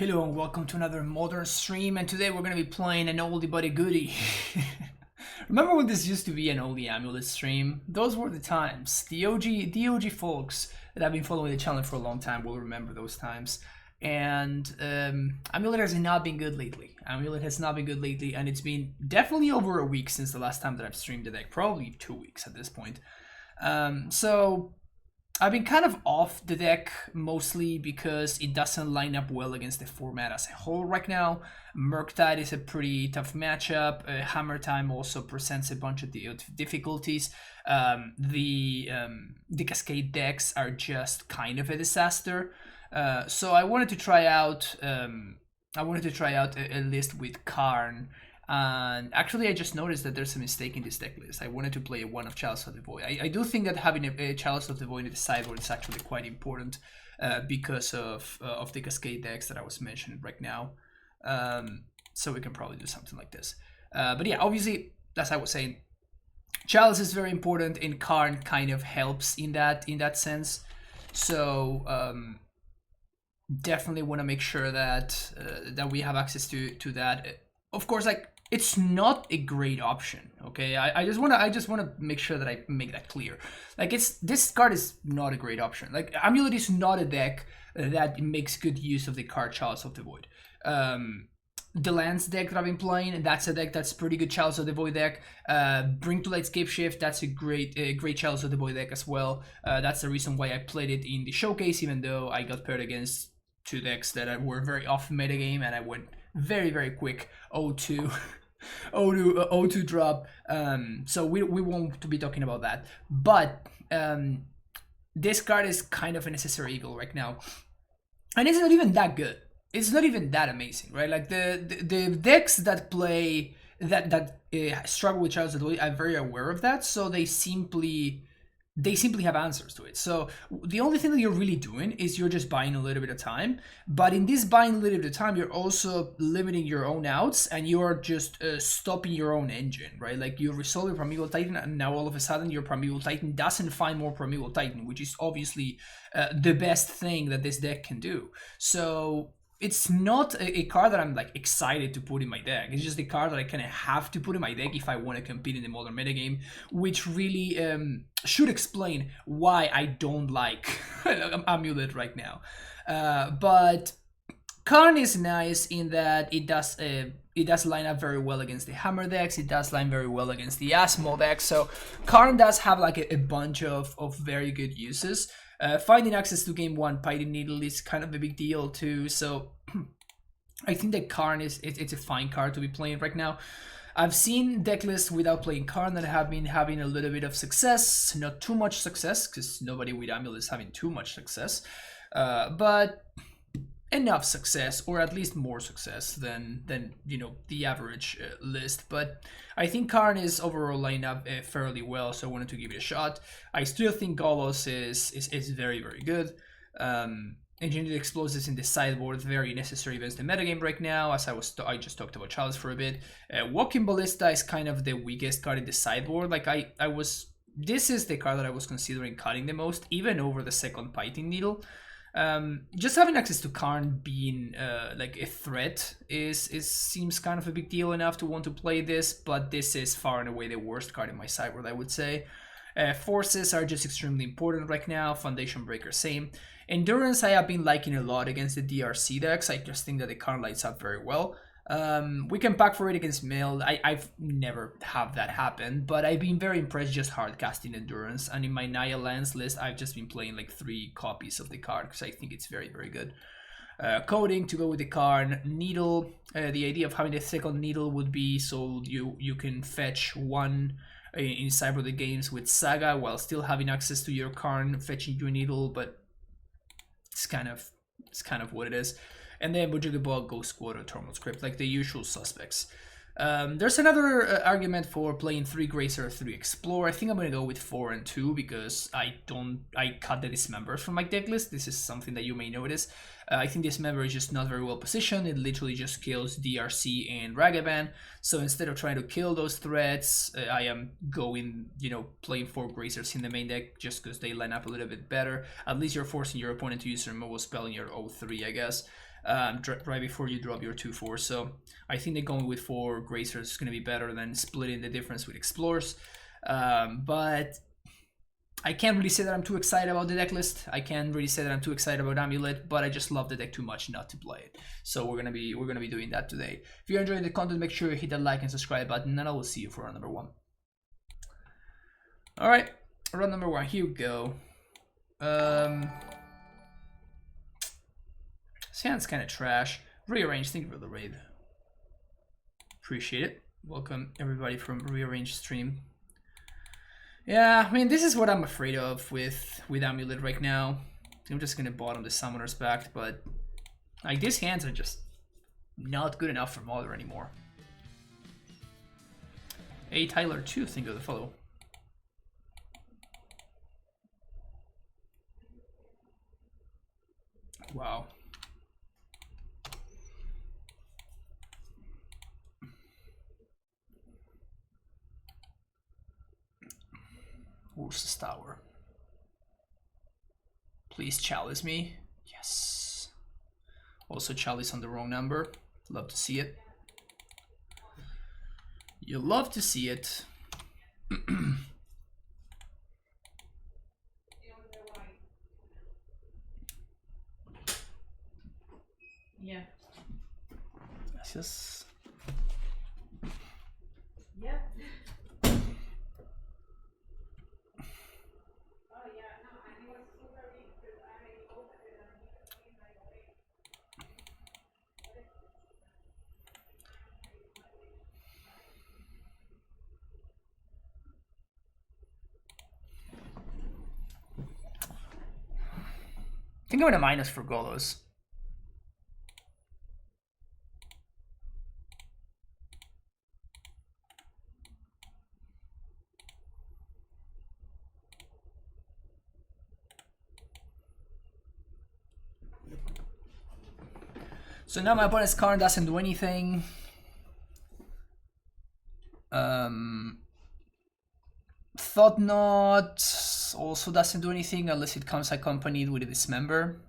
Hello and welcome to another modern stream, and today we're going to be playing an oldie but a goodie. Remember when this used to be an oldie AmuLIT stream? Those were the times. The OG folks that have been following the channel for a long time will remember those times. And AmuLIT has not been good lately. AmuLIT has not been good lately, and it's been definitely over a week since the last time that I've streamed the deck. Probably 2 weeks at this point. So I've been kind of off the deck mostly because it doesn't line up well against the format as a whole right now. Murktide is a pretty tough matchup. Hammer Time also presents a bunch of difficulties. The Cascade decks are just kind of a disaster. So I wanted to try out. A list with Karn. And actually, I just noticed that there's a mistake in this deck list. I wanted to play one of Chalice of the Void. I do think that having a Chalice of the Void in the sideboard is actually quite important because of the Cascade decks that I was mentioning right now. So we can probably do something like this. But yeah, obviously, as I was saying, Chalice is very important, and Karn kind of helps in that sense. So definitely want to make sure that that we have access to that. Of course, like, it's not a great option, okay? I just wanna make sure that I make that clear. Like, this card is not a great option. Like, AmuLIT is not a deck that makes good use of the card Chalice of the Void. The lands deck that I've been playing, that's a deck that's pretty good Chalice of the Void deck. Bring to Light Scapeshift, that's a great Chalice of the Void deck as well. That's the reason why I played it in the showcase, even though I got paired against two decks that were very off metagame, and I went very, very quick 0-2 0-2 drop. So we won't be talking about that. But this card is kind of a necessary evil right now. And it's not even that good. It's not even that amazing, right? Like the decks that play that struggle with Chalice of the Void are very aware of that, so they simply have answers to it. So the only thing that you're really doing is you're just buying a little bit of time. But in this buying a little bit of time, you're also limiting your own outs, and you're just stopping your own engine, right? Like, you resolve your Primeval Titan, and now all of a sudden your Primeval Titan doesn't find more Primeval Titan, which is obviously the best thing that this deck can do. So it's not a card that I'm like excited to put in my deck. It's just a card that I kind of have to put in my deck if I want to compete in the modern metagame, which really should explain why I don't like AmuLIT right now. But Karn is nice in that it does line up very well against the Hammer decks. It does line very well against the Asmo decks. So Karn does have like a bunch of very good uses. Finding access to game 1 Python Needle is kind of a big deal too, so I think that Karn it's a fine card to be playing right now. I've seen deck lists without playing Karn that have been having a little bit of success, not too much success, because nobody with AmuLIT is having too much success, but enough success, or at least more success than the average list. But I think Karn is overall lined up fairly well, so I wanted to give it a shot. I still think Golos is very, very good. Engineered Explosives in the sideboard, very necessary against the metagame right now, as I just talked about Chalice for a bit. Walking Ballista is kind of the weakest card in the sideboard. Like, this is the card that I was considering cutting the most, even over the second Python Needle. Just having access to Karn being like a threat seems kind of a big deal enough to want to play this, but this is far and away the worst card in my sideboard, I would say. Forces are just extremely important right now. Foundation Breaker, same. Endurance I have been liking a lot against the DRC decks. I just think that the Karn lights up very well. We can pack for it against Mill. I've never had that happen, but I've been very impressed just hard casting Endurance, and in my Naya Lands list I've just been playing like 3 copies of the card because I think it's very, very good. Coding to go with the Karn. Needle, the idea of having a second Needle would be so you can fetch 1 in Cyber the games with Saga while still having access to your Karn fetching your Needle, but it's kind of what it is. And then Bujuga Bog, Ghost Squad, or Terminal Script, like the usual suspects. There's another argument for playing 3 Gracer or 3 Explore. I think I'm going to go with 4 and 2 because I cut the Dismember from my deck list. This is something that you may notice. I think Dismember is just not very well positioned. It literally just kills DRC and Ragavan. So instead of trying to kill those threats, I am going, playing 4 Gracers in the main deck just because they line up a little bit better. At least you're forcing your opponent to use a removal spell in your 0-3, I guess. right before you drop your 2/4. So I think that going with 4 Gracers is going to be better than splitting the difference with Explorers. But I can't really say that I'm too excited about the deck list. I can't really say that I'm too excited about AmuLIT, but I just love the deck too much not to play it. So we're gonna be doing that today. If you're enjoying the content, make sure you hit that like and subscribe button, and I will see you for round number 1. All right, round number 1. Here we go. Sounds kind of trash. Rearrange. Thank you for the raid. Appreciate it. Welcome everybody from Rearrange stream. Yeah, I mean, this is what I'm afraid of with AmuLIT right now. I'm just gonna bottom the Summoner's Pact, but like these hands are just not good enough for Modern anymore. Hey Tyler 2, thank you for the follow. Wow. Ursus Tower. Please chalice me. Yes. Also chalice on the wrong number. Love to see it. You love to see it. Yeah. Gracias. Yeah. I think I'm gonna minus for Golos. So now my opponent's Karn doesn't do anything. Thought Not also doesn't do anything unless it comes accompanied with a Dismember.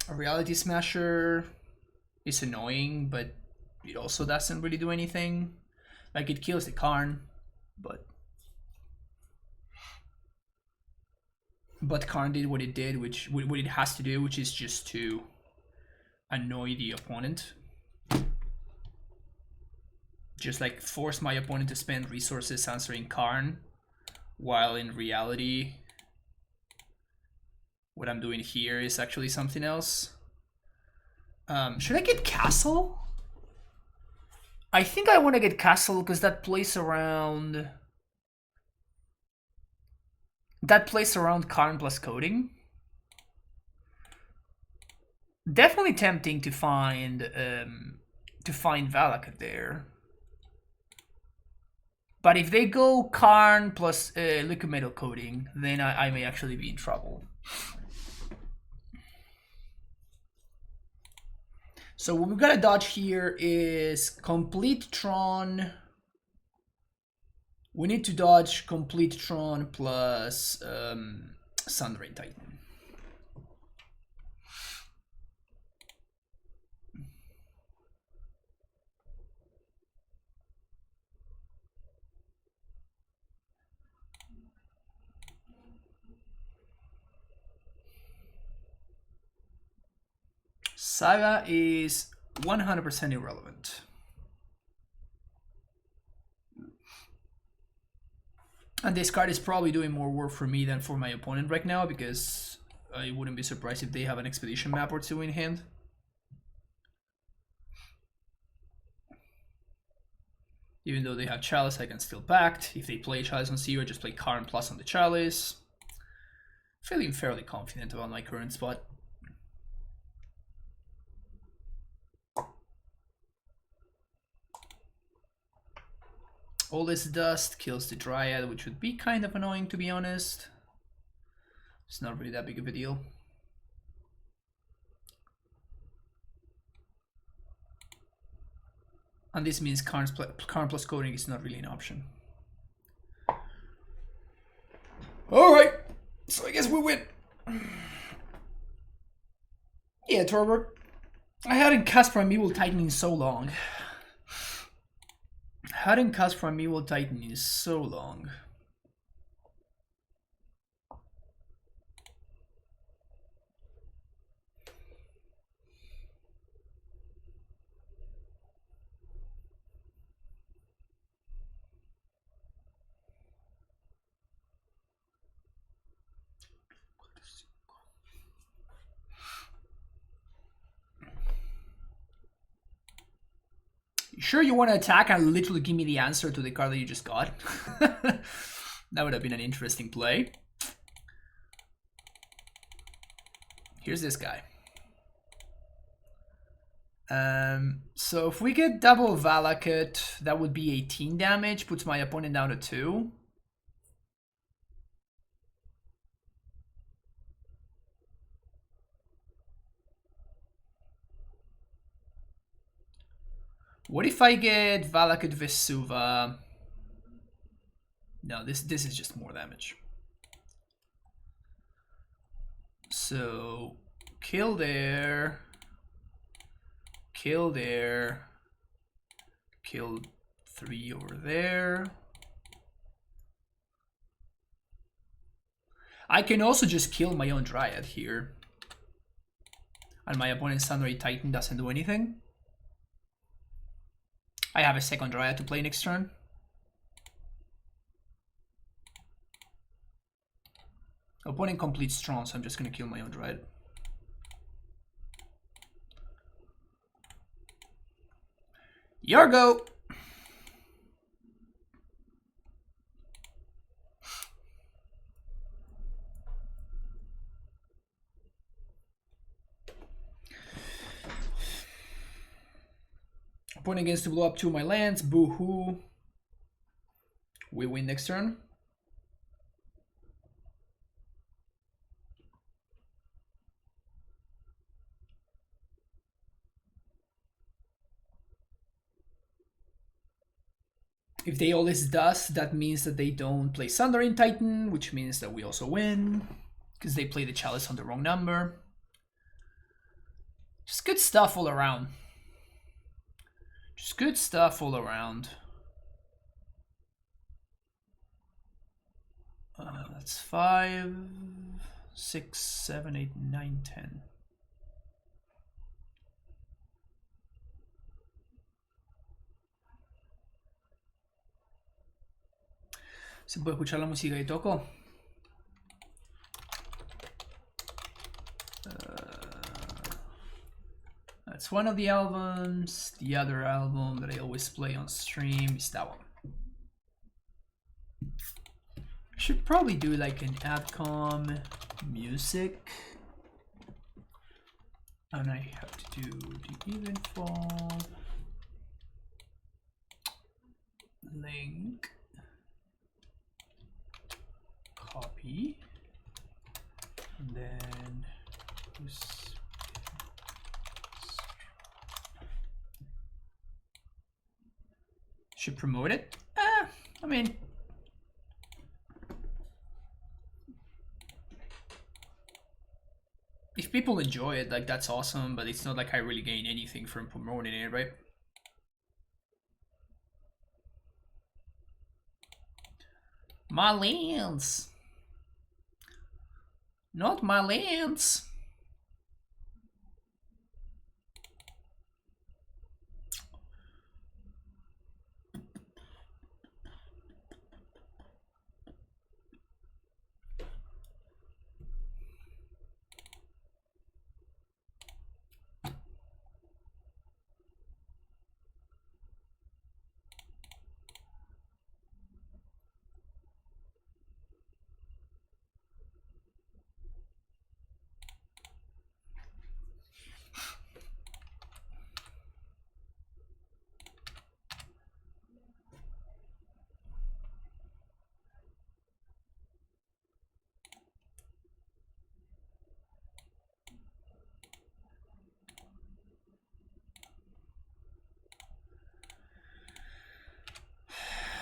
A Reality Smasher is annoying, but it also doesn't really do anything. Like, it kills the Karn, but Karn did what it did, what it has to do, which is just to annoy the opponent. Just like force my opponent to spend resources answering Karn, while in reality what I'm doing here is actually something else. Should I get Castle? I think I want to get Castle because that plays around Karn plus coding. Definitely tempting to find Valak there. But if they go Karn plus liquid metal coating, then I may actually be in trouble. So what we've got to dodge here is complete Tron. We need to dodge complete Tron plus Sundrain Titan. Saga is 100% irrelevant. And this card is probably doing more work for me than for my opponent right now, because I wouldn't be surprised if they have an expedition map or two in hand. Even though they have Chalice, I can still Pact. If they play Chalice on Zero, just play Karn plus on the Chalice. Feeling fairly confident about my current spot. All this dust kills the Dryad, which would be kind of annoying, to be honest. It's not really that big of a deal. And this means Karn plus coding is not really an option. Alright, so I guess we win. Yeah, Torbert. I hadn't cast Primeval Titan in so long. Hadn't cast Primeval Titan in so long. Sure you want to attack and literally give me the answer to the card that you just got? That would have been an interesting play. Here's this guy. So if we get double Valakut, that would be 18 damage, puts my opponent down to 2. What if I get Valakut Vesuva? No, this is just more damage. So kill there. Kill there. Kill 3 over there. I can also just kill my own Dryad here. And my opponent's Sunray Titan doesn't do anything. I have a second Dryad to play next turn. Opponent completes Tron, so I'm just gonna kill my own Dryad. Your go! Opponent gets to blow up 2 of my lands. Boo-hoo. We win next turn. If they all this dust, that means that they don't play Sundering Titan, which means that we also win. Because they play the Chalice on the wrong number. Just good stuff all around. Just good stuff all around. That's 5, 6, 7, 8, 9, 10. ¿Se puede escuchar la música que toco? That's one of the albums. The other album that I always play on stream is that one. I should probably do like an Adcom music. And I have to do the event fall. Link. Copy. And then this. Should promote it? I mean, if people enjoy it, like that's awesome, but it's not like I really gain anything from promoting it, right? My lands. Not my lands.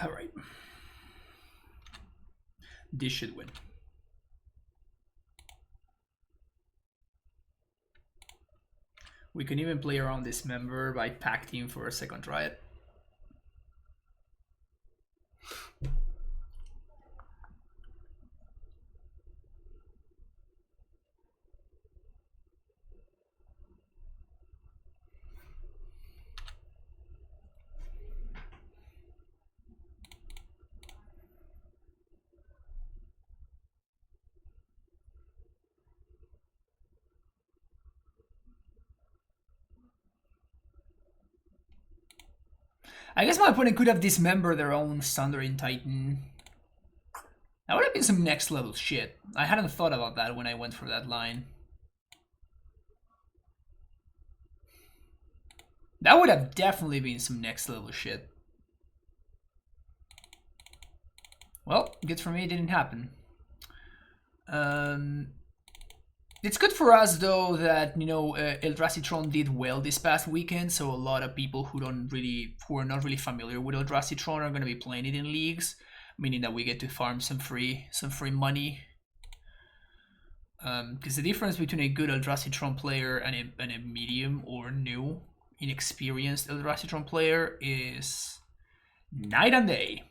All right. This should win. We can even play around this member by packing for a second Riot. I guess my opponent could have dismembered their own Sundering Titan. That would have been some next level shit. I hadn't thought about that when I went for that line. That would have definitely been some next level shit. Well, good for me, it didn't happen. It's good for us though that, you know, Eldrazi Tron did well this past weekend, so a lot of people who are not really familiar with Eldrazi Tron are going to be playing it in leagues, meaning that we get to farm some free money. Because the difference between a good Eldrazi Tron player and a medium or new, inexperienced Eldrazi Tron player is night and day.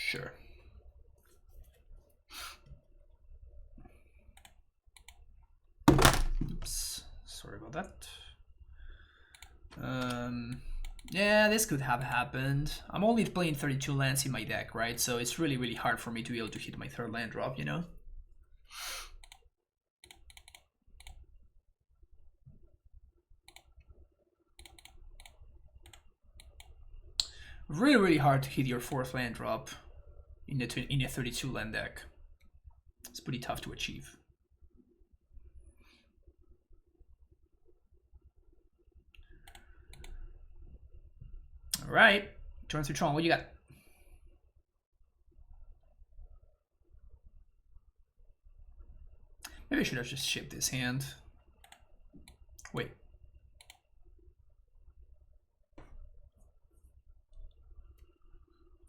Sure. Oops, sorry about that. Yeah, this could have happened. I'm only playing 32 lands in my deck, right? So it's really, really hard for me to be able to hit my third land drop, you know? Really, really hard to hit your fourth land drop in a 32 land deck. It's pretty tough to achieve. All right, turn to Tron. What you got? Maybe I should have just shipped this hand. Wait.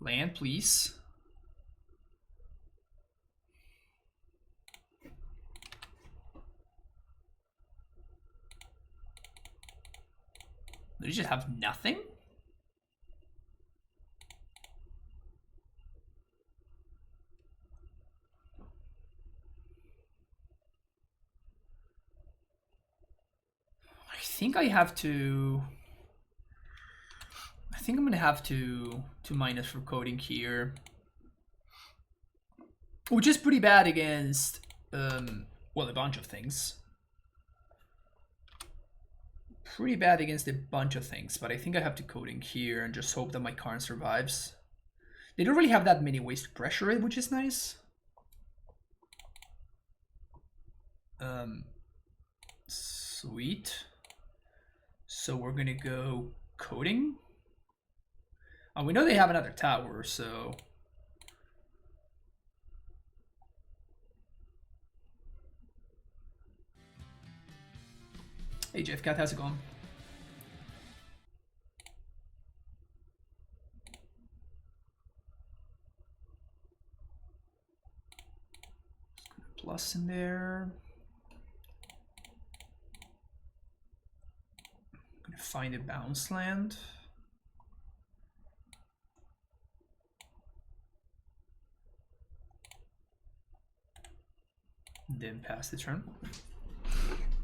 Land, please. Did you just have nothing? I think I have to... I think I'm gonna have to minus for coding here, which is pretty bad against well, a bunch of things. Pretty bad against a bunch of things, but I think I have to coding here and just hope that my Karn survives. They don't really have that many ways to pressure it, which is nice. Sweet. So we're gonna go coding. We know they have another tower, so... Hey Jeff Cat, how's it going? Plus in there. I'm gonna find a bounce land. Then pass the turn.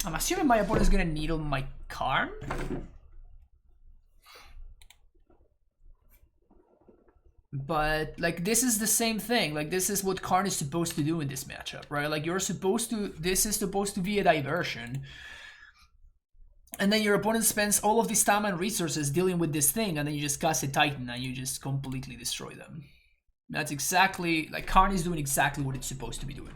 I'm assuming my opponent is gonna needle my Karn. But like this is the same thing. Like this is what Karn is supposed to do in this matchup, right? Like you're supposed to. This is supposed to be a diversion. And then your opponent spends all of this time and resources dealing with this thing, and then you just cast a Titan and you just completely destroy them. That's exactly like Karn is doing exactly what it's supposed to be doing.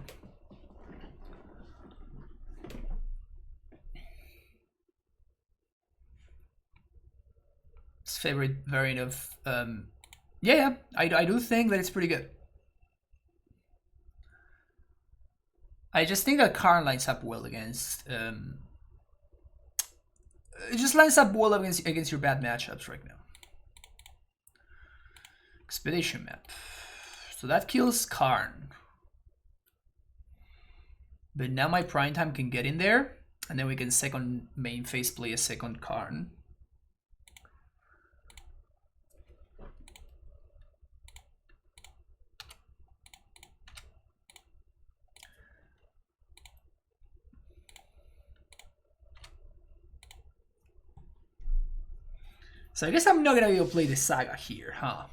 His favorite variant of yeah, I do think that it's pretty good. I just think that Karn lines up well against. It just lines up well against your bad matchups right now. Expedition map. So that kills Karn. But now my prime time can get in there, and then we can second main phase play a second Karn. So I guess I'm not gonna be able to play the Saga here, huh?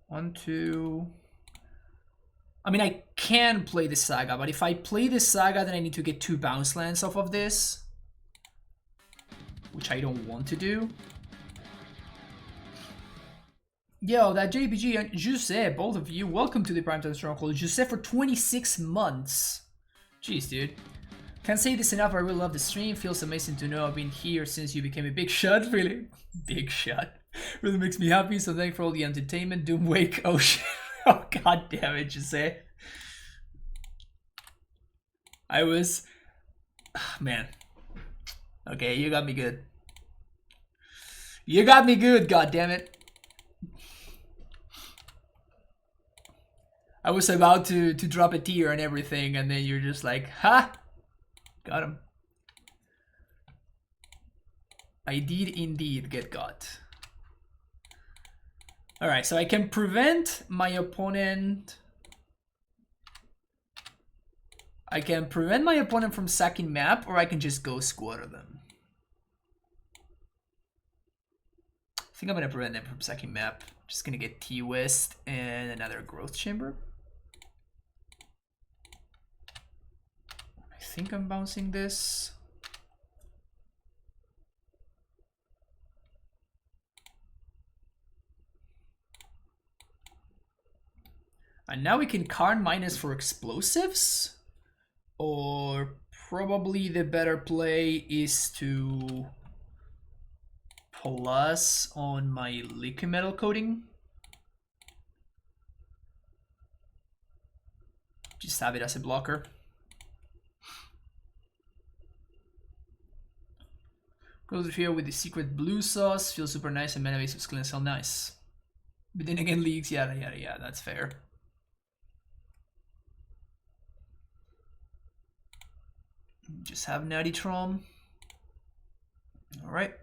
One, two. I mean, I can play the Saga, but if I play the Saga, then I need to get 2 bounce lands off of this, which I don't want to do. Yo, that JPG and Jose, both of you, welcome to the Primetime Stronghold. Jose for 26 months. Jeez, dude. Can't say this enough, I really love the stream. Feels amazing to know I've been here since you became a big shot, really. Big shot. Really makes me happy, so thank you for all the entertainment. Doom Wake, oh shit. Oh god damn it, Jose. I was... Oh, man. Okay, you got me good. You got me good, god damn it. I was about to drop a tier and everything, and then you're just like, ha! Got him. I did indeed get got. Alright, so I can prevent my opponent... I can prevent my opponent from sacking map, or I can just go squatter them. I think I'm gonna prevent them from sacking map. Just gonna get T-West and another growth chamber. I think I'm bouncing this. And now we can Karn minus for explosives. Or probably the better play is to plus on my liquid metal coating. Just have it as a blocker. Goes here with the secret blue sauce. Feels super nice and mana base of skill and sell nice. But then again, leagues, yada yada yada, that's fair. Just have Natty Tron. Alright.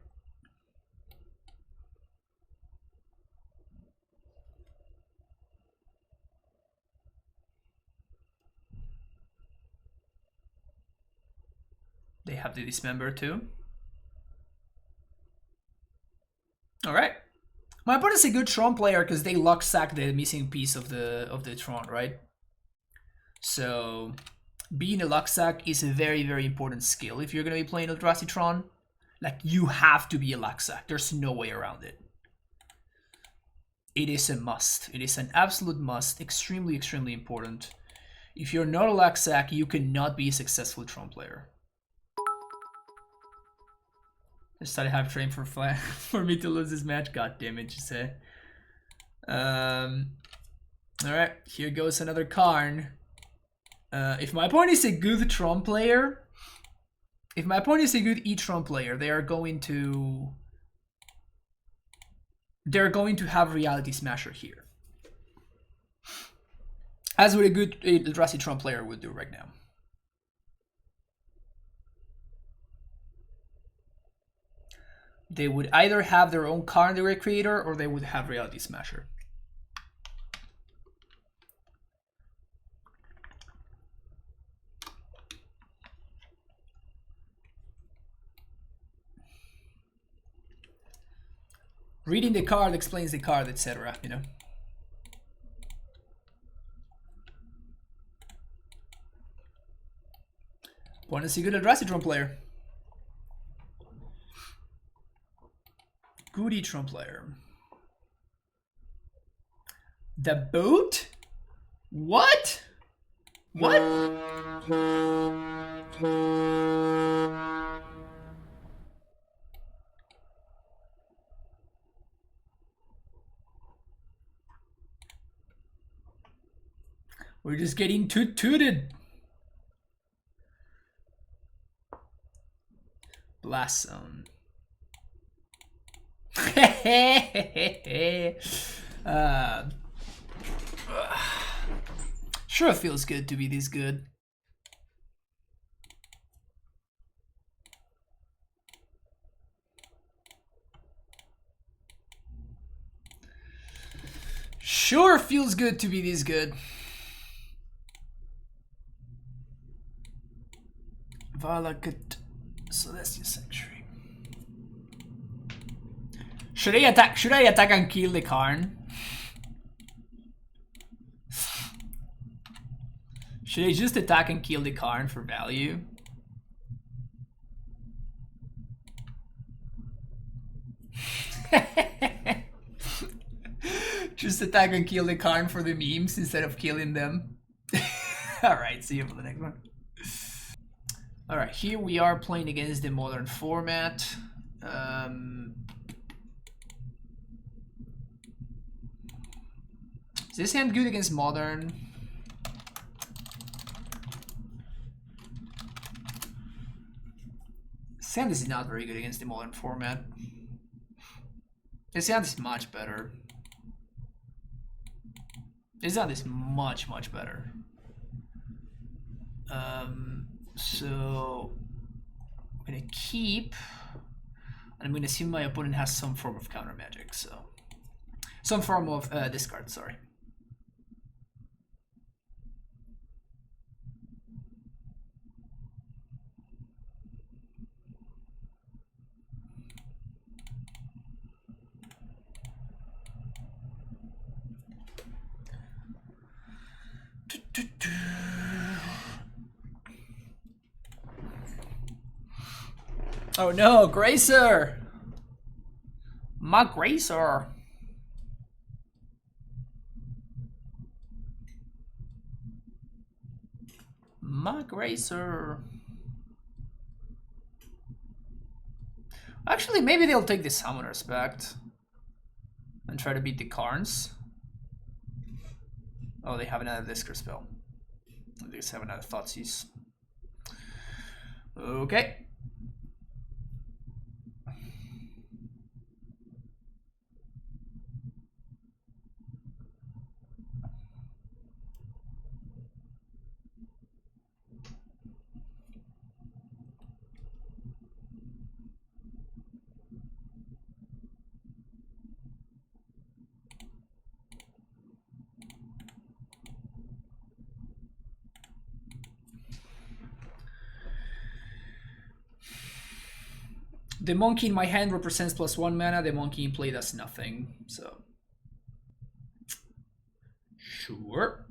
They have the Dismember too. Alright. My opponent's a good Tron player because they lock sack the missing piece of the Tron, right? So being a luck sack is a very, very important skill if you're going to be playing Eldrazi Tron. Like, you have to be a luck sack. There's no way around it. It is a must. It is an absolute must. Extremely, extremely important. If you're not a luck sack, you cannot be a successful Tron player. I started half train for me to lose this match. God damn it, you say. Alright, here goes another Karn. If my opponent is a good Tron player, if my opponent is a good E-Tron player, they are going to have Reality Smasher here, as what a good Eldrazi Tron player would do right now. They would either have their own Karn Direct Creator, or they would have Reality Smasher. Reading the card explains the card, etc., you know. Want to see good Eldrazi Tron player. Good Tron player. The boat? What? What? We're just getting tooted. Blast zone. Sure feels good to be this good. Sure feels good to be this good. Valakat Celestial Sanctuary. Should I attack and kill the Karn? Should I just attack and kill the Karn for value? Just attack and kill the Karn for the memes instead of killing them. Alright, see you for the next one. Alright, here we are playing against the modern format. Is this hand good against modern? This hand is not very good against the modern format. This hand is much better. This hand is much better. So I'm gonna keep, and I'm gonna assume my opponent has some form of counter magic, so some form of discard. Sorry. Oh no, Gracer! My Gracer! My Gracer! Actually, maybe they'll take the Summoner's Pact and try to beat the Karns. Oh, they have another Discard spell. They just have another Thoughtseize. Okay. The Monke in my hand represents +1 mana, the Monke in play does nothing, so... Sure.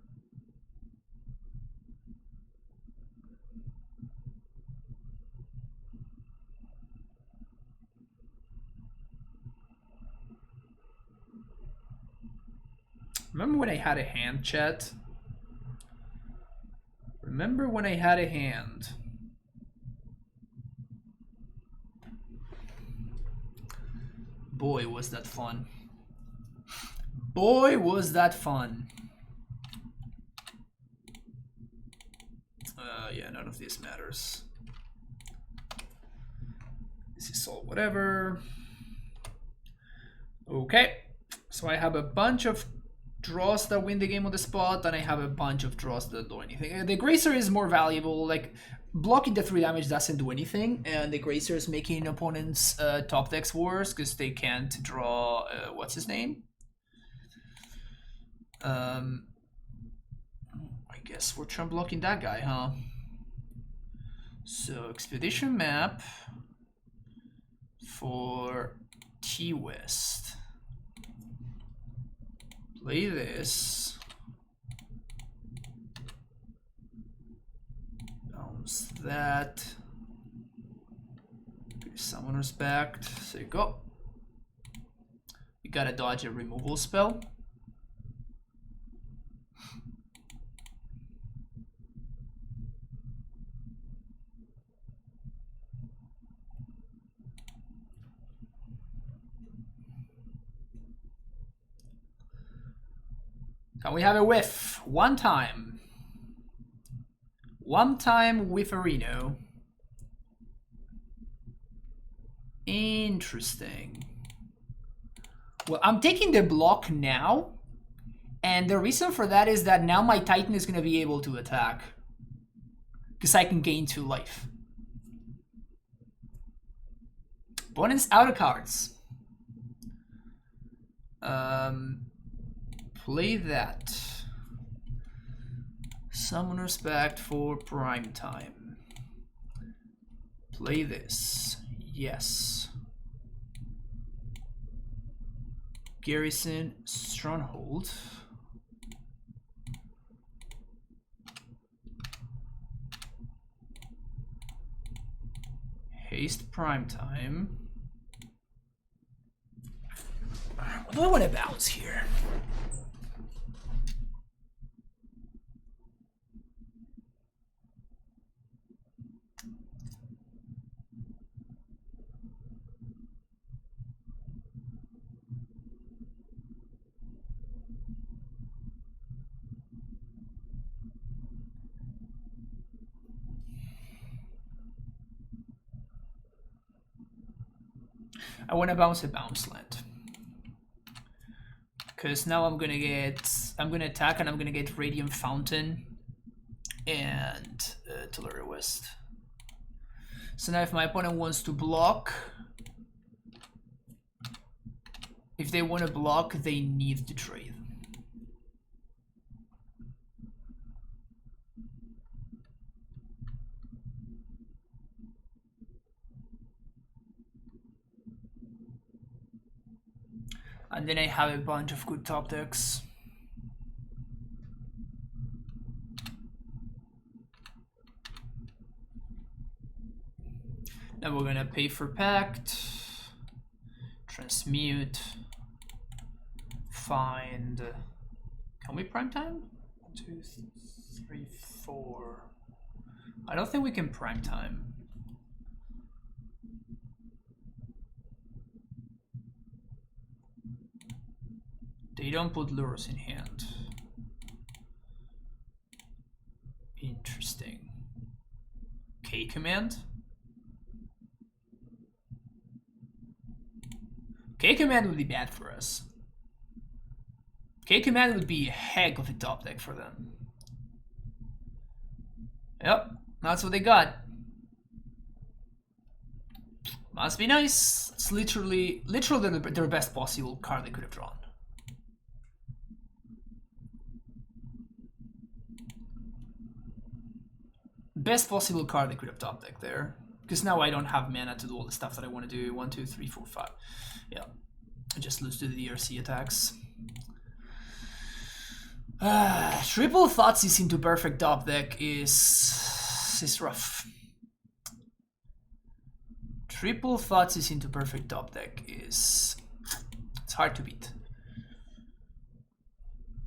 Remember when I had a hand, chat? Remember when I had a hand? Boy, was that fun. Boy, was that fun. Yeah, none of this matters. This is all whatever. Okay, so I have a bunch of draws that win the game on the spot, and I have a bunch of draws that do anything. The Gracer is more valuable, like blocking the 3 damage doesn't do anything, and the Gracer is making opponents top decks worse because they can't draw, what's his name? I guess we're trying blocking that guy, huh? So Expedition map for T-West. Play this. Bounce that. Summoner's Pact. So you go. You gotta dodge a removal spell. Can we have a whiff? One time. One time with a Rhino. Interesting. Well, I'm taking the block now. And the reason for that is that now my Titan is going to be able to attack. Because I can gain 2 life. Opponent's out of cards. Play that. Summoner's Pact for prime time. Play this. Yes. Garrison Stronghold. Haste prime time. What do I want to bounce here? I want to bounce a bounce land. Because now I'm gonna attack and I'm gonna get Radiant Fountain and Tellurian West. So now if my opponent wants to block, if they want to block, they need to trade. And then I have a bunch of good top decks. Now we're gonna pay for Pact, transmute, find. Can we prime time? 1, 2, 3, 4. I don't think we can prime time. They don't put Lurrus in hand. Interesting. K command. K command would be bad for us. K command would be a heck of a top deck for them. Yep, that's what they got. Must be nice. It's literally their best possible card they could have drawn. Best possible card they could have top deck there. Because now I don't have mana to do all the stuff that I want to do. 1, 2, 3, 4, 5. Yeah. I just lose to the DRC attacks. Triple Thoughtseize into perfect top deck is rough. Triple Thoughtseize into perfect top deck it's hard to beat.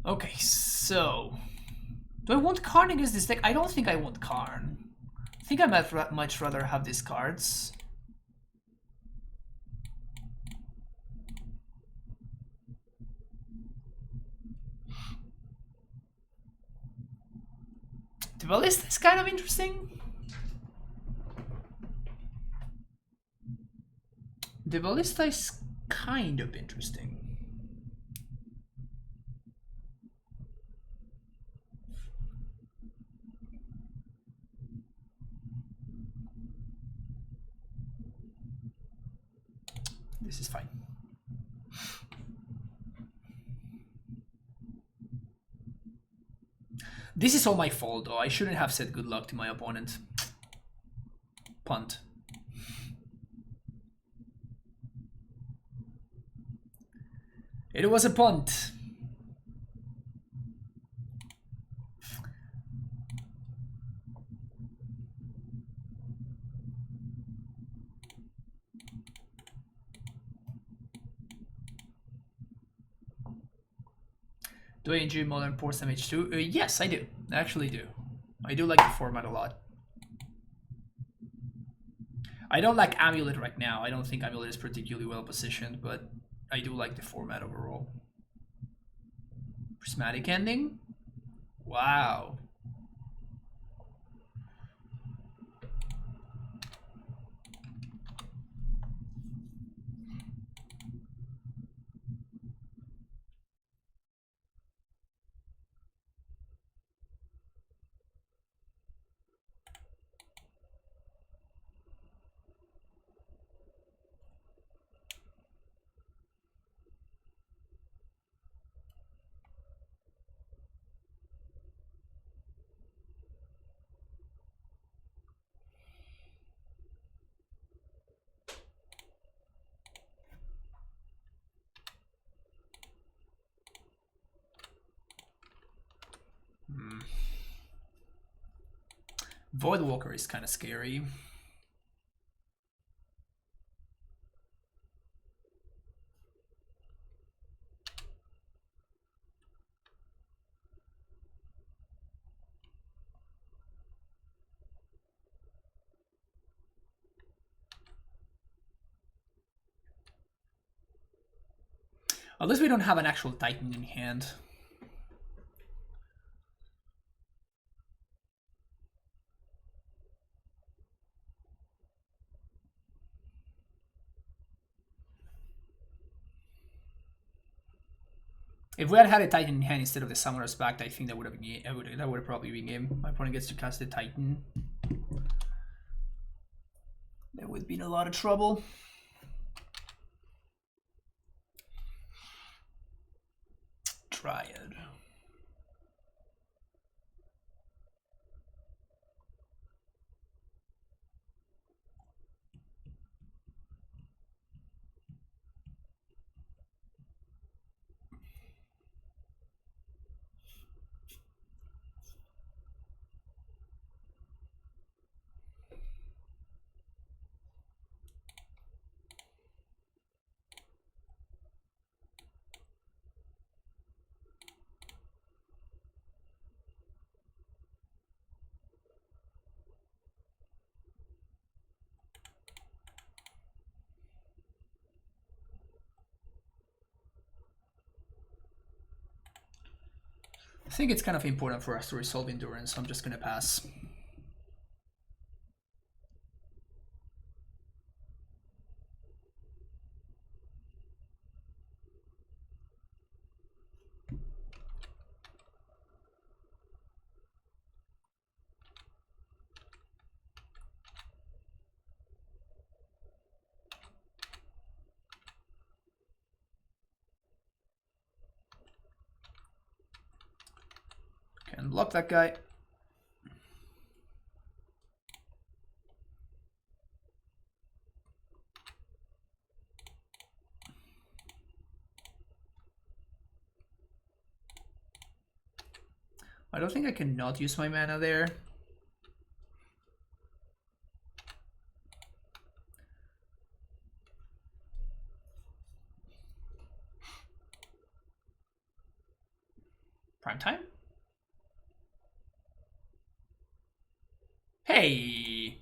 Okay, so do I want Karn against this deck? I don't think I want Karn. I think I might much rather have these cards. The Ballista is kind of interesting. The Ballista is kind of interesting. This is fine. This is all my fault, though. I shouldn't have said good luck to my opponent. Punt. It was a punt. Do I enjoy Modern Ports MH2? Yes, I do. I actually do. I do like the format a lot. I don't like AmuLIT right now. I don't think AmuLIT is particularly well positioned, but I do like the format overall. Prismatic Ending? Wow. Voidwalker is kind of scary. At least we don't have an actual Titan in hand. If we had had a Titan in hand instead of the Summoner's Pact, I think that would have been that would have probably been game. My opponent gets to cast the Titan. There would have been a lot of trouble. Triad. I think it's kind of important for us to resolve endurance, so I'm just gonna pass. Can block that guy. I don't think I can not use my mana there. Prime time? Hey!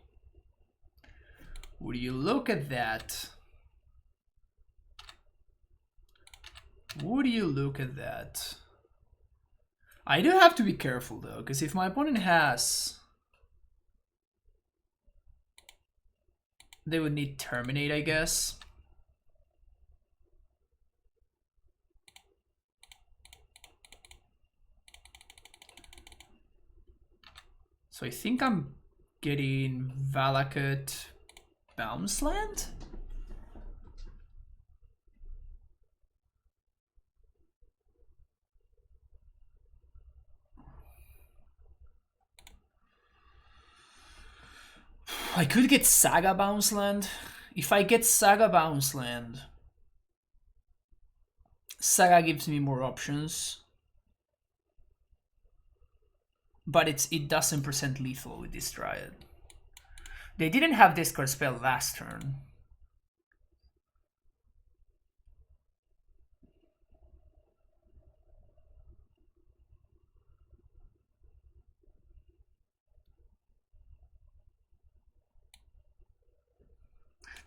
Would you look at that? Would you look at that? I do have to be careful though, because if my opponent has... They would need Terminate, I guess. So I think I'm getting Valakut Bounce Land? I could get Saga Bounce Land. If I get Saga Bounce Land, Saga gives me more options. But it doesn't present lethal with this Triad. They didn't have discard spell last turn.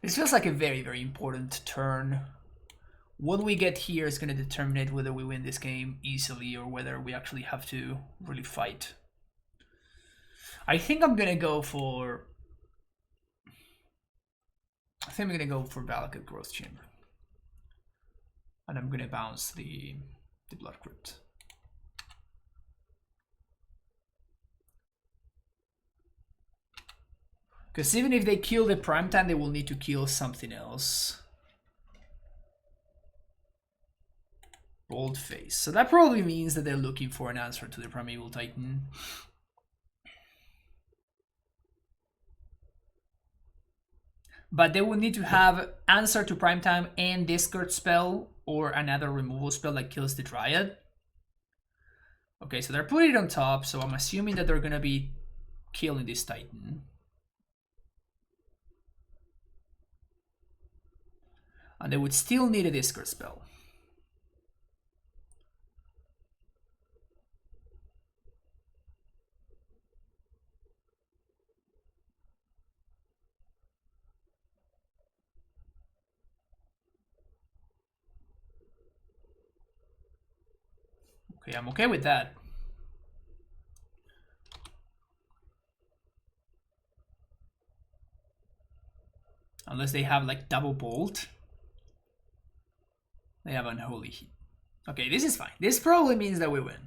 This feels like a very, very important turn. What we get here is going to determine whether we win this game easily or whether we actually have to really fight. I think I'm gonna go for... I think I'm gonna go for Valakut Growth Chamber. And I'm gonna bounce the Blood Crypt. Because even if they kill the Primetime, they will need to kill something else. Boldface. So that probably means that they're looking for an answer to the Primeval Titan. But they will need to have answer to Primetime and discard spell or another removal spell that kills the Dryad. Okay, so they're putting it on top, so I'm assuming that they're gonna be killing this Titan. And they would still need a discard spell. Okay, I'm okay with that. Unless they have like double bolt. They have unholy heat. Okay, this is fine. This probably means that we win.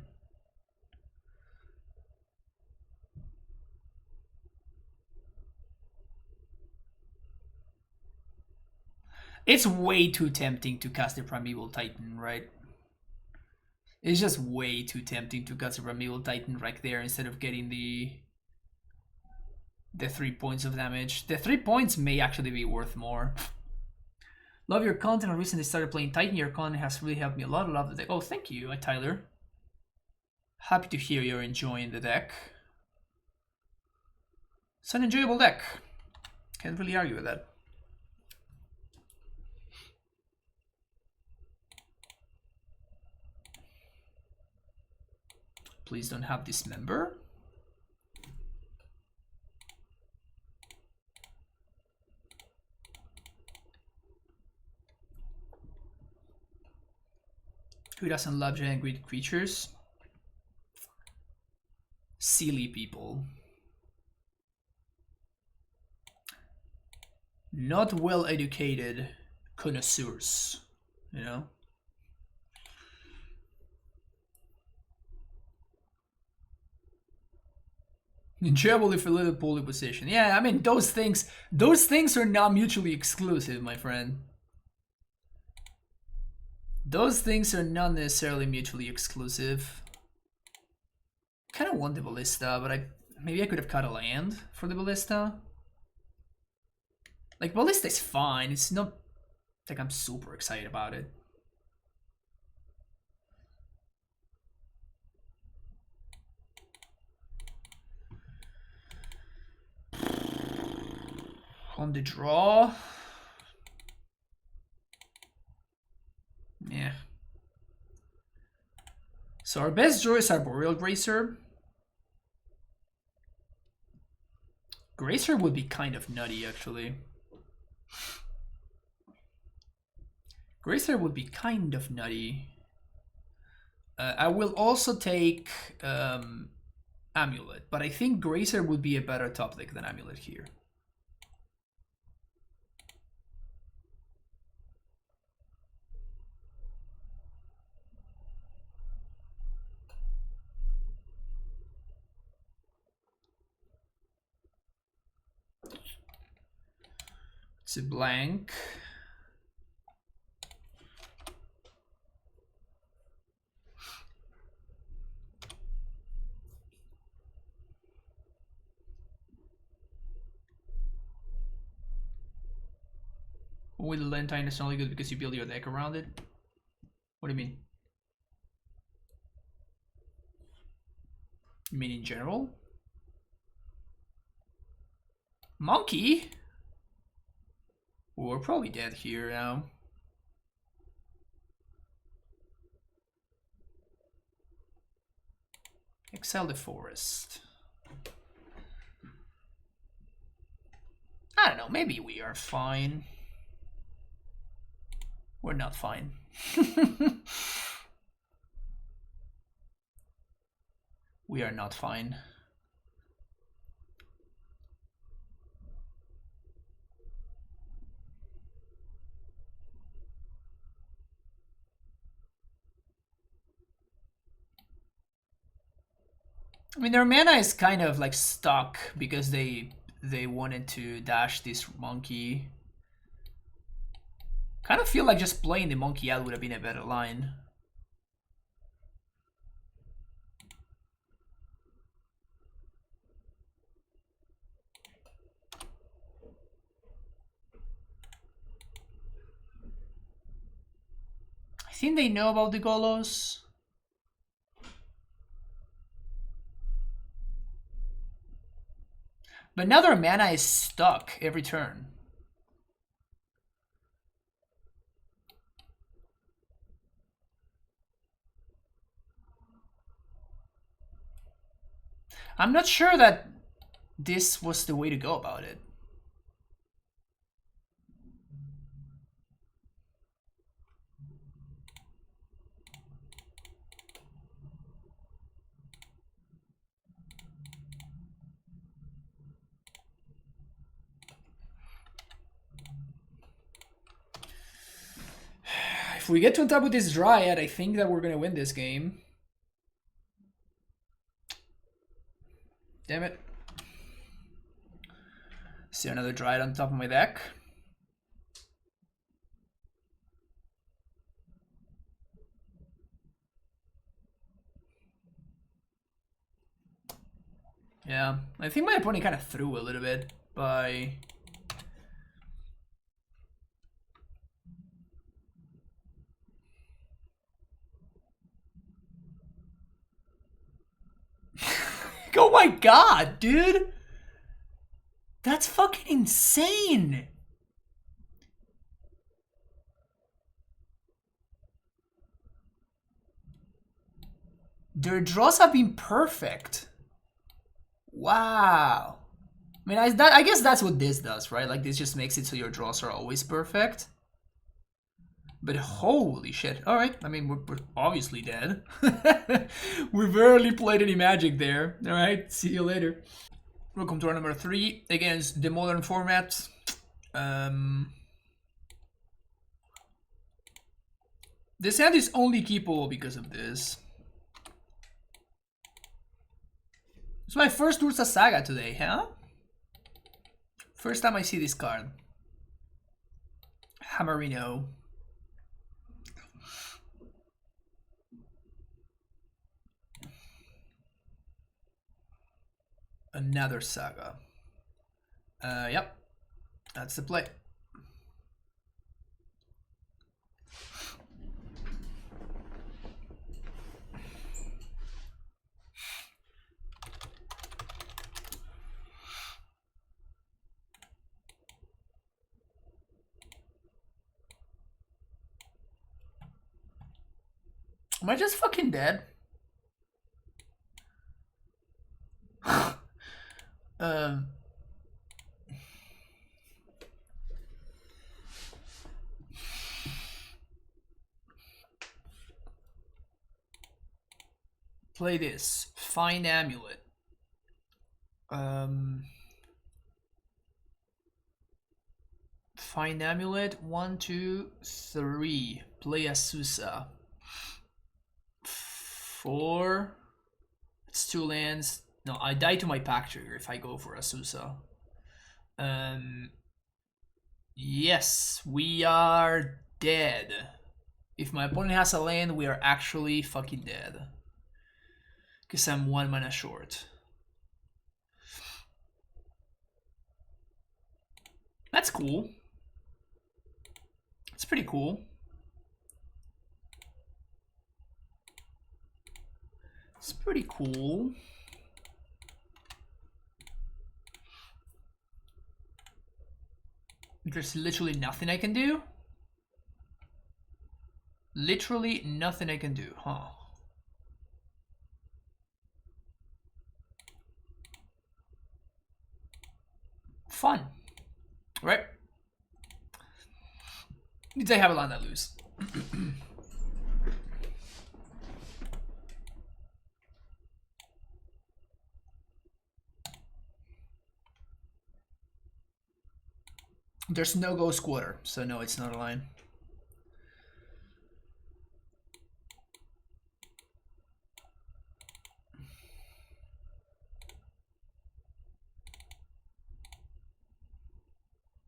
It's way too tempting to cast the Primeval Titan, right? It's just way too tempting to cast the Primeval Titan right there instead of getting the 3 points of damage. The 3 points may actually be worth more. Love your content. I recently started playing Titan. Your content has really helped me a lot. I love the deck. Oh, thank you, Tyler. Happy to hear you're enjoying the deck. It's an enjoyable deck. Can't really argue with that. Please don't have Dismember. Who doesn't love giant greedy creatures? Silly people. Not well educated connoisseurs, you know? Enjoyable if a little poorly position. Yeah, I mean those things are not mutually exclusive, my friend. Those things are not necessarily mutually exclusive. Kind of want the Ballista, but maybe I could have cut a land for the Ballista. Like, Ballista is fine. It's not like I'm super excited about it. On the draw. Yeah. So our best draw is Arboreal Gracer. Gracer would be kind of nutty, actually. Gracer would be kind of nutty. I will also take AmuLIT, but I think Gracer would be a better top deck than AmuLIT here. It's a blank. With Lentine, it's only good because you build your deck around it. What do you mean? You mean in general? Monke? We're probably dead here now. Exile the forest. I don't know, maybe we are fine. We're not fine. We are not fine. I mean, their mana is kind of like stuck because they wanted to dash this monkey. Kind of feel like just playing the monkey out would have been a better line. I think they know about the Golos. But now their mana is stuck every turn. I'm not sure that this was the way to go about it. If we get to on top with this Dryad, I think that we're gonna win this game. Damn it. See another Dryad on top of my deck. Yeah, I think my opponent kind of threw a little bit by... Oh my god, dude! That's fucking insane! Their draws have been perfect. Wow. I mean, I guess that's what this does, right? Like, this just makes it so your draws are always perfect. But holy shit. Alright, I mean, we're obviously dead. We barely played any Magic there. Alright, see you later. Welcome to our number 3 against the modern format. This hand is only keepable because of this. It's my first Ursa Saga today, huh? First time I see this card. Hammerino. Another Saga. Yep. That's the play. Am I just fucking dead? Play this. Find AmuLIT. Find AmuLIT. 1, 2, 3. Play Asusa. 4. It's 2 lands. No, I die to my pack trigger if I go for Asusa. Yes, we are dead. If my opponent has a land, we are actually fucking dead. Because I'm 1 mana short. That's cool. It's pretty cool. It's pretty cool. There's literally nothing I can do. Literally nothing I can do, huh? Fun, right? Means I have a land I lose. There's no Ghost Quarter, so no, it's not a line.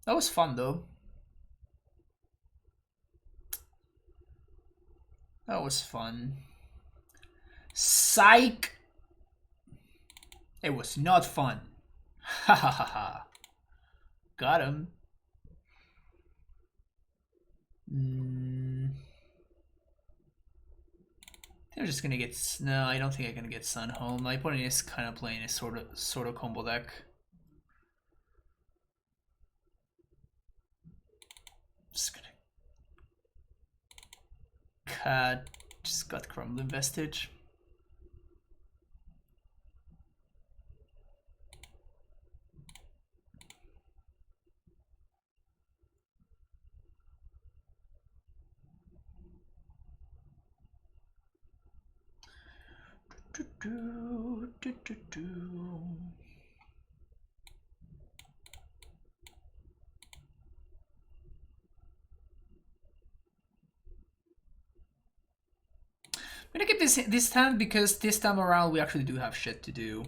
That was fun, though. That was fun. Psych! It was not fun. Ha ha ha ha. Got him. They're just gonna get... No, I don't think I'm gonna get Sun home. My opponent is kind of playing a sort of combo deck. cat just got Crumbling Vestige. I'm gonna keep this time because this time around we actually do have shit to do.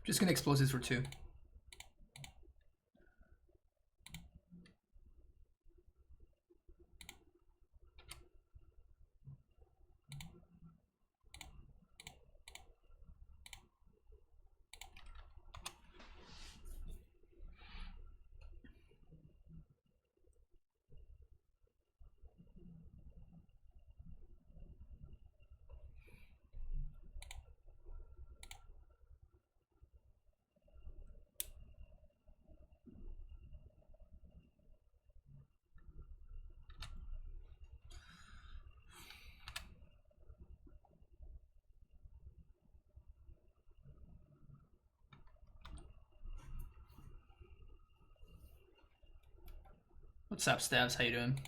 Just gonna explosives for 2. What's up, Stabs? How you doing?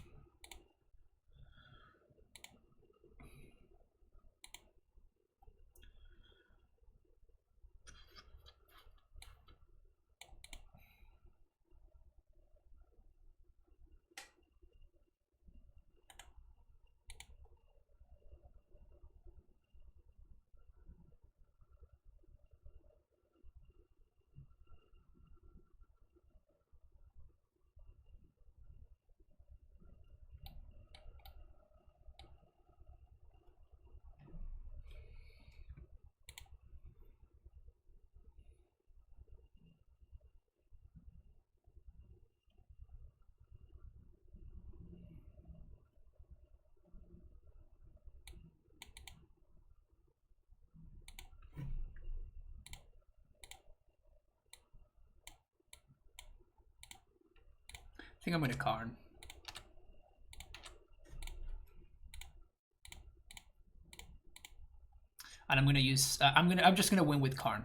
I think I'm gonna Karn. And I'm gonna use. I'm just gonna win with Karn.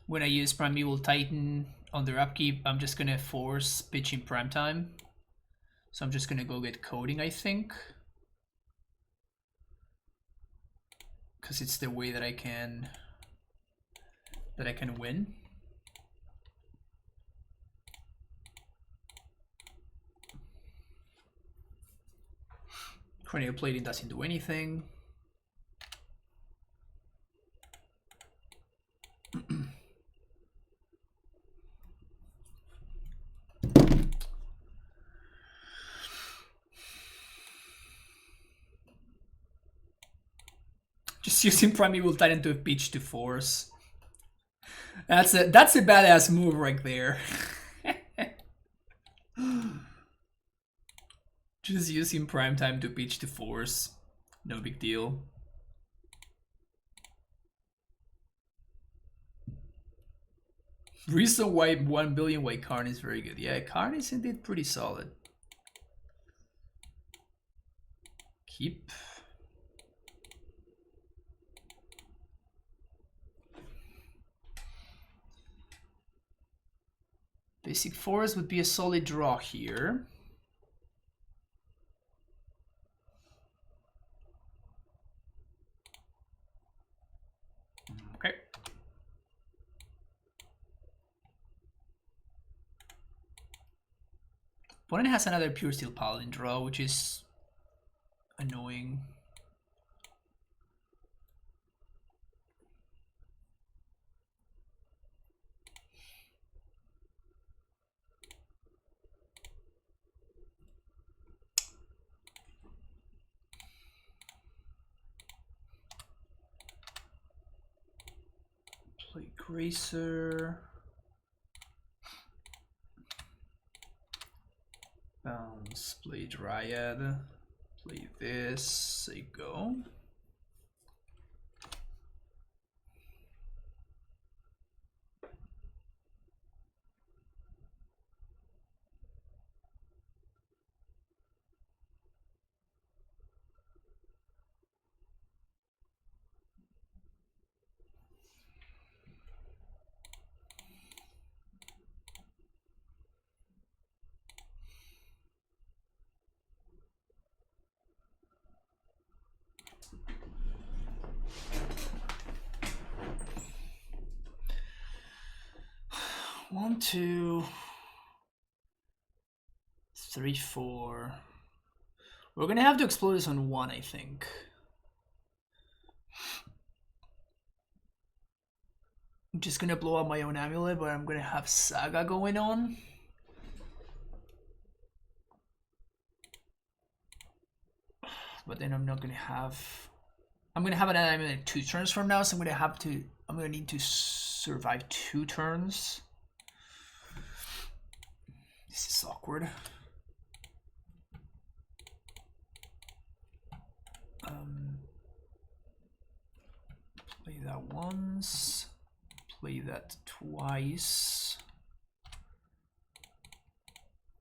When I use Primeval Titan on their upkeep, I'm just gonna force pitch in prime time. So I'm just gonna go get coding, I think. Because it's the way that I can win. Cranial plating doesn't do anything. Just using Primeval Titan to pitch to force. That's a badass move right there. Just using prime time to pitch to force. No big deal. Reason why 1 billion why Karn is very good. Yeah, Karn is indeed pretty solid. Keep. Basic Forest would be a solid draw here. Okay. Opponent has another Pure Steel Paladin draw, which is annoying. Play Gracer. Bounce, play Dryad. Play this, say go. One, two, three, four. We're gonna have to explode this on one, I think. I'm just gonna blow up my own AmuLIT, but I'm gonna have Saga going on. But then I'm not gonna have. I'm gonna have an AmuLIT 2 turns from now, so I'm gonna need to survive 2 turns. This is awkward. Play that once. Play that twice.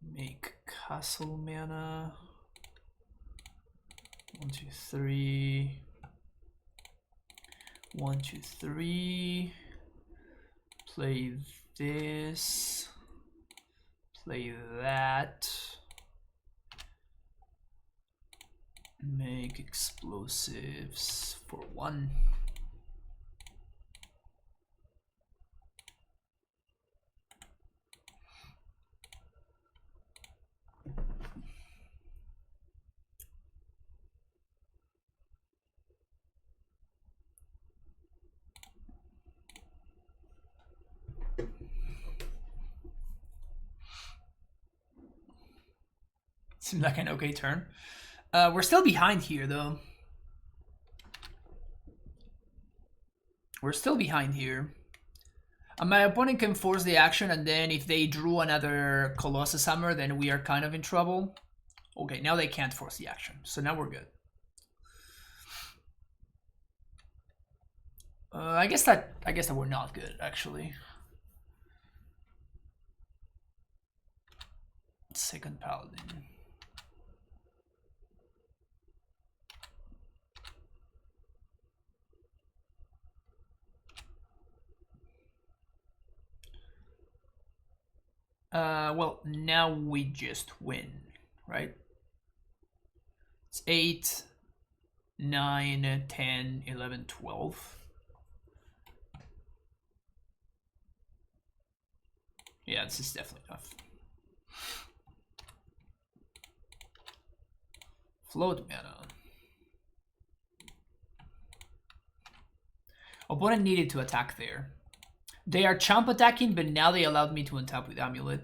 Make castle mana. 1, 2, 3. 1, 2, 3. Play this. Play that. Make explosives for 1. Seems like an okay turn. We're still behind here, though. We're still behind here. My opponent can force the action, and then if they drew another Colossus Hammer, then we are kind of in trouble. Okay, now they can't force the action, so now we're good. I guess that we're not good, actually. Second Paladin. Well, now we just win, right? It's 8, 9, 10, 11, 12. Yeah, this is definitely enough. Float mana. Opponent needed to attack there. They are chump attacking, but now they allowed me to untap with AmuLIT.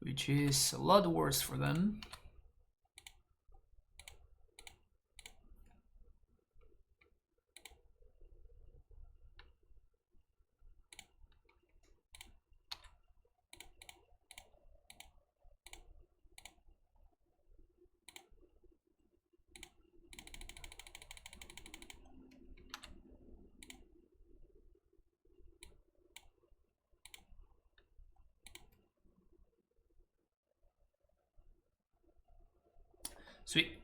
Which is a lot worse for them. Sweet.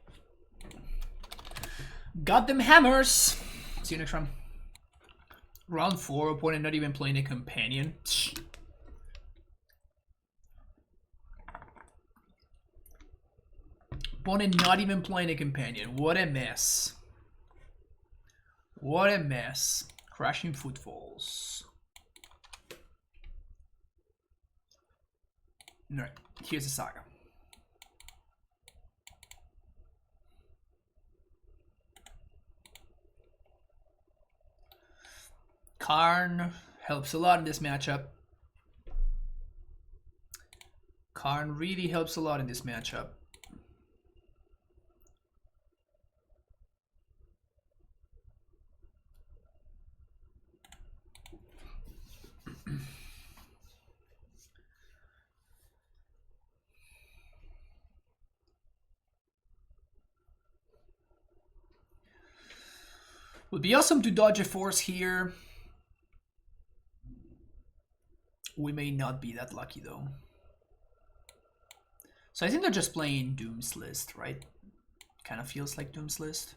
Got them hammers. See you next round. Round 4, opponent not even playing a companion. Opponent not even playing a companion. What a mess. What a mess. Crashing footfalls. Alright, here's the saga. Karn helps a lot in this matchup. Karn really helps a lot in this matchup. Would be awesome to dodge a force here. We may not be that lucky though. So I think they're just playing Doom's List, right? Kind of feels like Doom's List.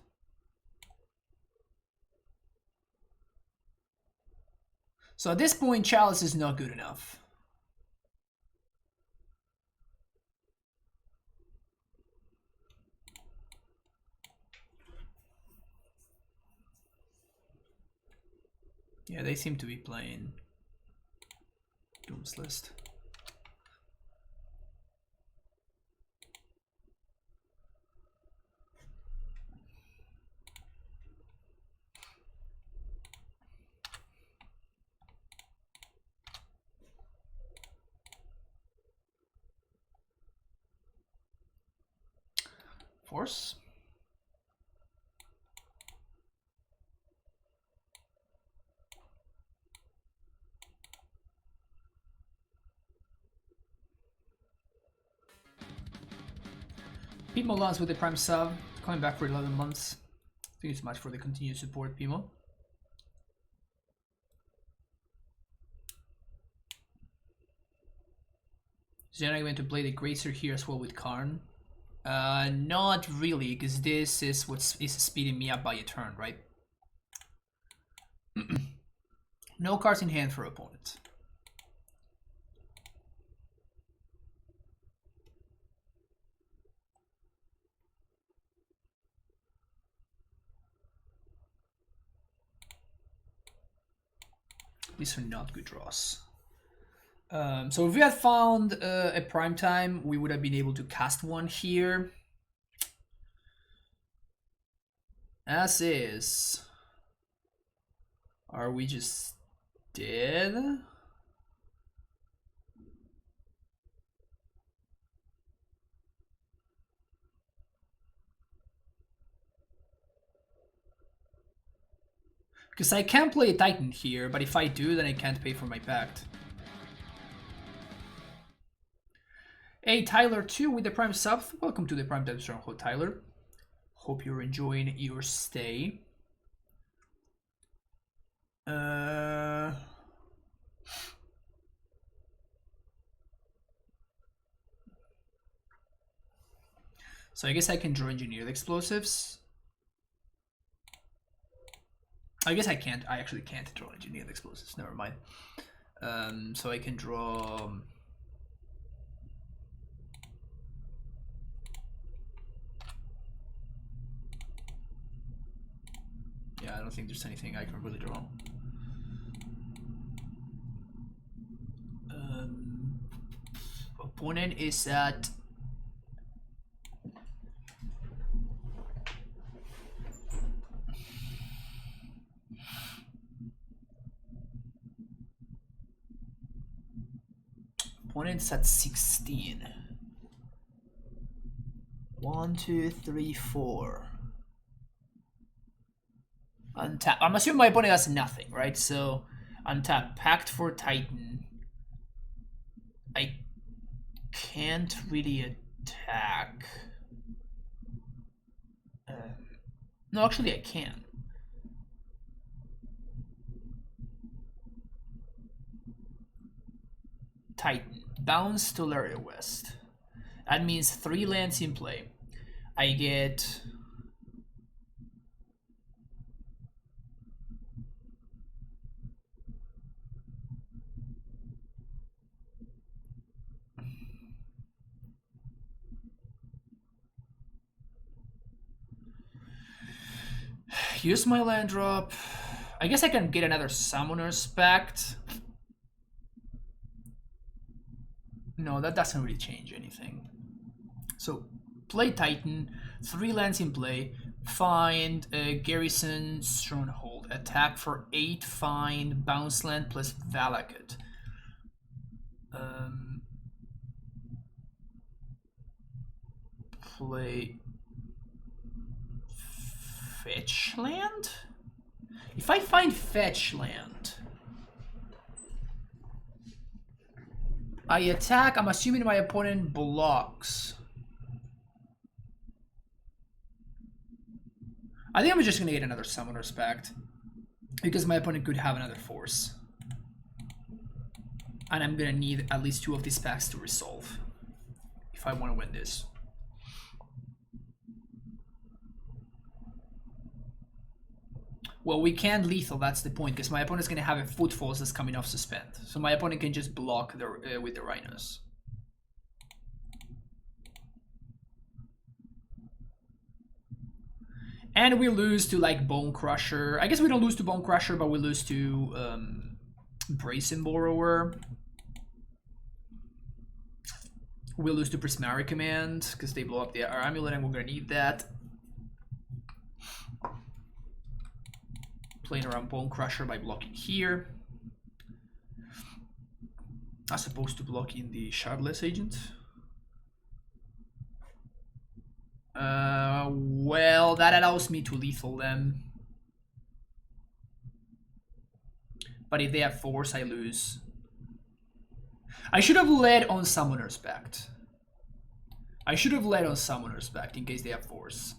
So at this point, Chalice is not good enough. Yeah, they seem to be playing Doom's List. Force. Pimo lands with the Prime sub, coming back for 11 months. Thank you so much for the continued support, Pimo. Zena going to play the Grazer here as well with Karn. Not really, because this is what is speeding me up by a turn, right? No cards in hand for opponent. These are not good draws. So if we had found a prime time, we would have been able to cast one here. As is. Are we just dead? Because I can play a Titan here, but if I do, then I can't pay for my pact. Hey, Tyler2 with the Prime sub. Welcome to the Prime Time Stronghold, Tyler. Hope you're enjoying your stay. So I guess I can draw engineered explosives. I guess I can't. I actually can't draw engineered explosives. Never mind. So I can draw. Yeah, I don't think there's anything I can really draw. Opponent is at opponent's at 16. 1, 2, 3, 4. Untap. I'm assuming my opponent has nothing, right? So untap. Pact for Titan. I can't really attack. No, actually I can. Titan. Bounce to Laria West. That means 3 lands in play. I get... Use my land drop. I guess I can get another Summoner's Pact. No, that doesn't really change anything. So play Titan, 3 lands in play, find Garrison Stronghold, attack for 8, find bounce land plus Valakut. Play fetch land? If I find fetch land, I attack, I'm assuming my opponent blocks. I think I'm just gonna get another Summoner's Pact, because my opponent could have another force. And I'm gonna need at least 2 of these packs to resolve if I want to win this. Well, we can't lethal, that's the point, because my opponent's gonna have a Footfalls that's coming off suspend. So my opponent can just block the, with the Rhinos. And we lose to like Bone Crusher. I guess we don't lose to Bone Crusher, but we lose to Brazen Borrower. We lose to Prismari Command because they blow up our Amulet and we're gonna need that. Playing around Bone Crusher by blocking here, as opposed to blocking the Shardless Agent. Well, that allows me to lethal them. But if they have force, I lose. I should have led on Summoner's Pact. I should have led on Summoner's Pact in case they have force.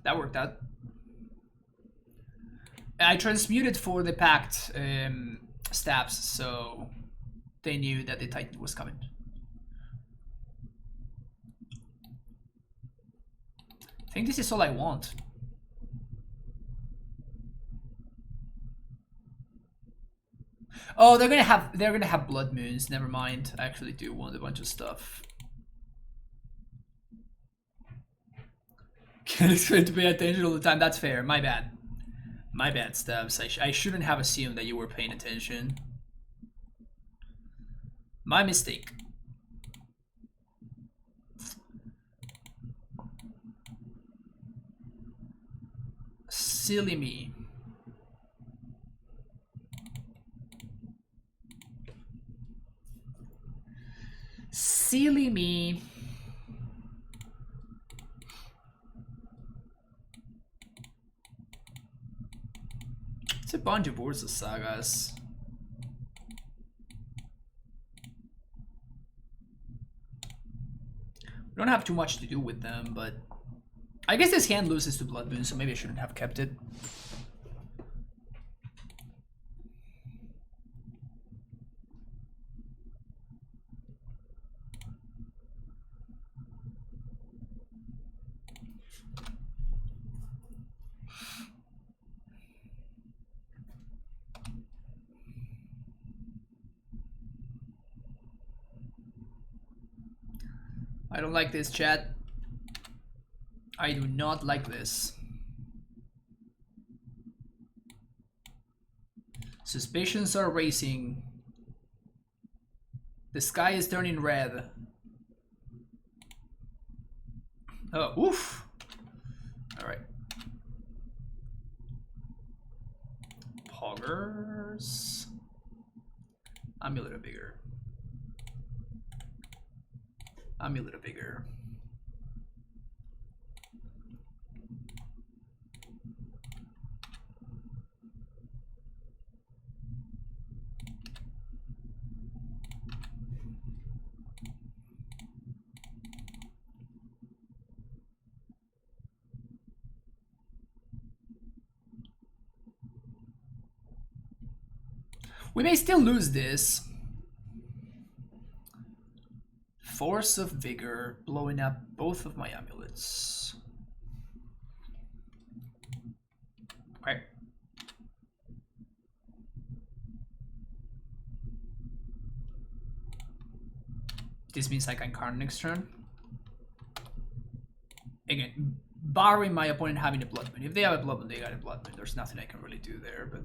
That worked out. I transmuted for the Pact stabs, so they knew that the Titan was coming. I think this is all I want. Oh, they're gonna have Blood Moons. Never mind. I actually do want a bunch of stuff. Can't expect to pay attention all the time. That's fair. My bad. My bad, Stubbs. I shouldn't have assumed that you were paying attention. My mistake. Silly me. Silly me. It's a bunch of Urza Sagas. We don't have too much to do with them, but I guess this hand loses to Blood Moon, so maybe I shouldn't have kept it. I don't like this, chat. I do not like this. Suspicions are racing. The sky is turning red. Oh, oof. All right. Poggers. I'm a little bigger. I'm a little bigger. We may still lose this. Force of Vigor, blowing up both of my amulets. Okay. This means I can Karn next turn. Again, barring my opponent having a Blood Moon. If they have a Blood Moon, they got a Blood Moon. There's nothing I can really do there, but...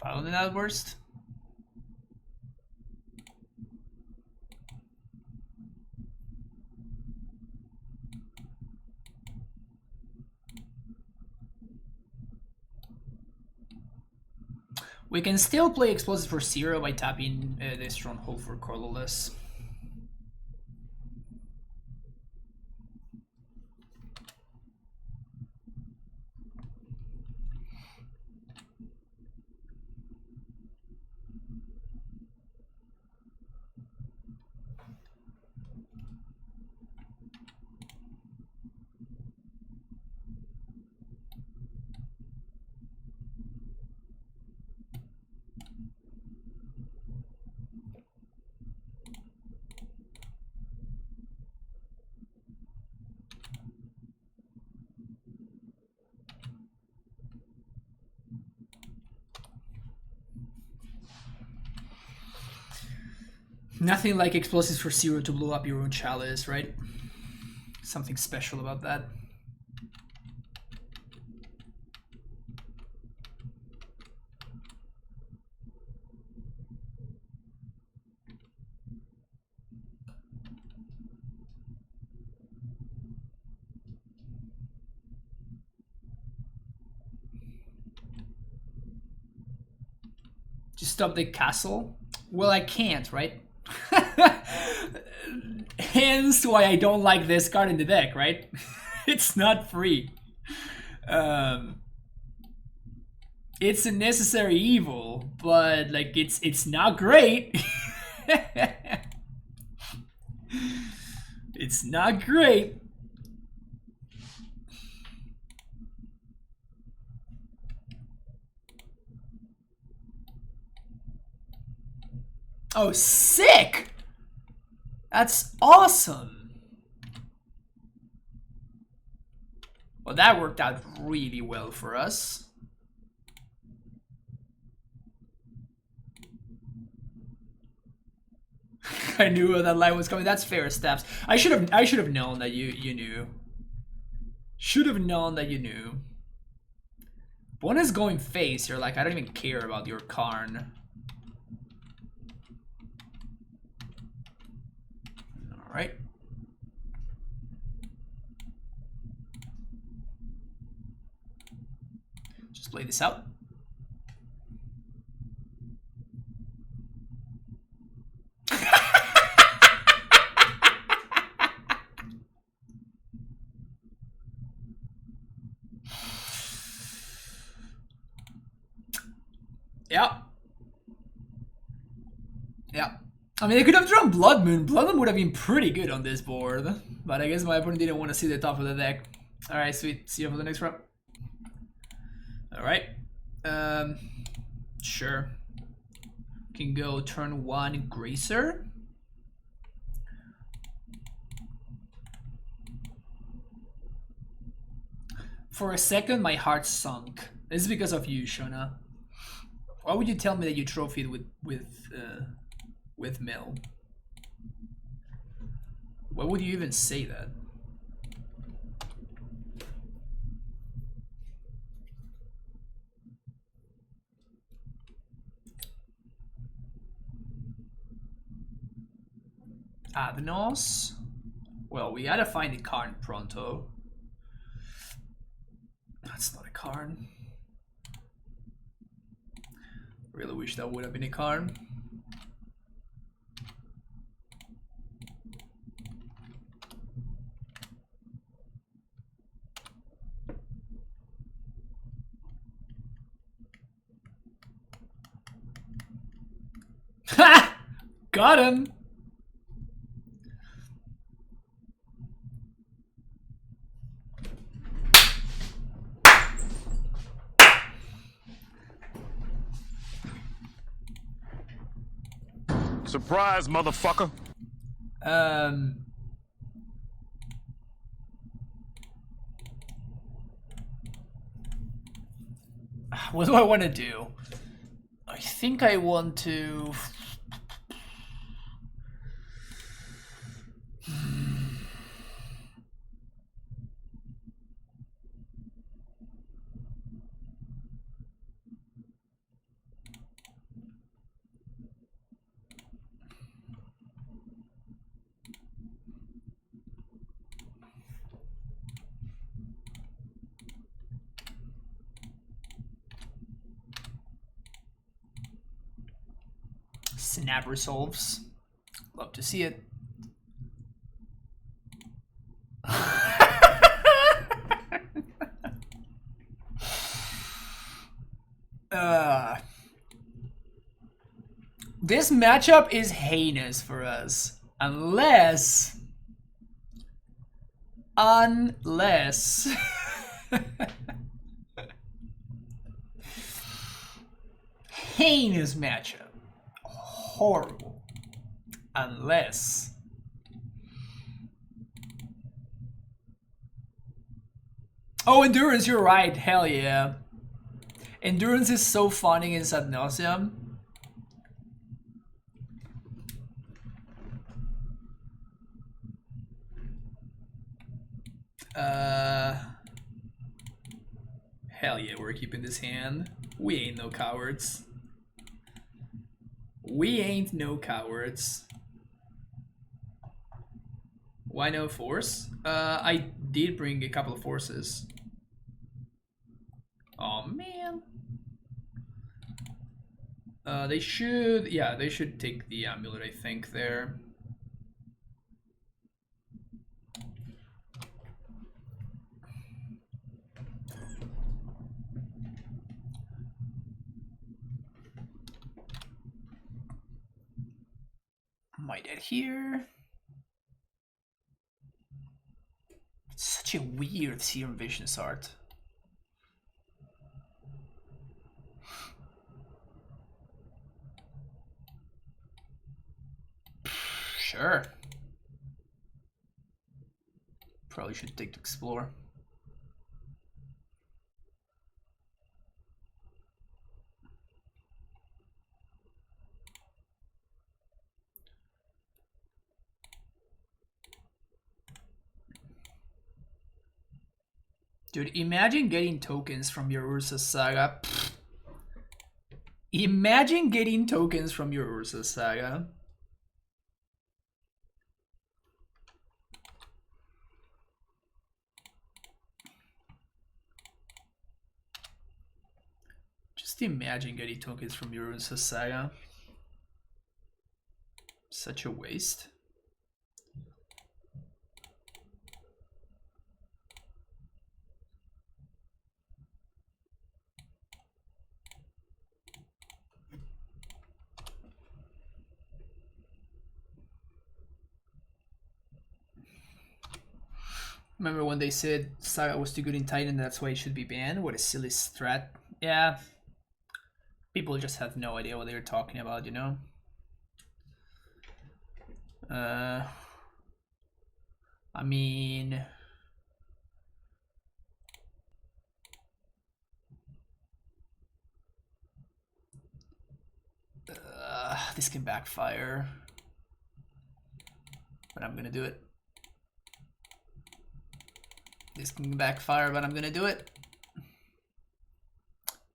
Paladin at worst. We can still play Explosive for 0 by tapping the Stronghold for colorless. Nothing like Explosives for 0 to blow up your own Chalice, right? Something special about that. Just stop the castle? Well, I can't, right? Hence why I don't like this card in the deck, right? It's not free. It's a necessary evil, but like it's not great. It's not great. Oh, sick! That's awesome. Well, that worked out really well for us. I knew that line was coming. That's fair, Steps. I should have known that you knew. Should have known that you knew. One is going face. You're like, I don't even care about your Karn. All right. Just play this out. Yeah. Yeah. I mean, they could have drawn Blood Moon. Blood Moon would have been pretty good on this board. But I guess my opponent didn't want to see the top of the deck. Alright, sweet. See you for the next round. Alright. Sure. Can go turn 1 Gracer. For a second, my heart sunk. This is because of you, Shona. Why would you tell me that you trophied with Mill? Why would you even say that? Adnos? Well, we gotta find the Karn pronto. That's not a Karn. Really wish that would have been a Karn. Ha! Got him! Surprise, motherfucker. What do I want to do? I think I want to... Snap resolves. Love to see it. This matchup is heinous for us. Unless... heinous matchup. Horrible. Unless... Oh, Endurance, you're right. Hell yeah. Endurance is so fun against Bad Nauseam. Hell yeah, we're keeping this hand. We ain't no cowards. We ain't no cowards. Why no force? I did bring a couple of forces. Oh man. They should, yeah, they should take the AmuLIT, I think, there. Might add here. It's such a weird Serum Visions art. Sure. Probably should take to explore. Dude, imagine getting tokens from your Ursa Saga. Pfft. Imagine getting tokens from your Ursa Saga. Just imagine getting tokens from your Ursa Saga. Such a waste. Remember when they said Saga was too good in Titan, that's why it should be banned? What a silly strat. Yeah. People just have no idea what they're talking about, you know? I mean... this can backfire. But I'm gonna do it. This can backfire, but I'm gonna do it.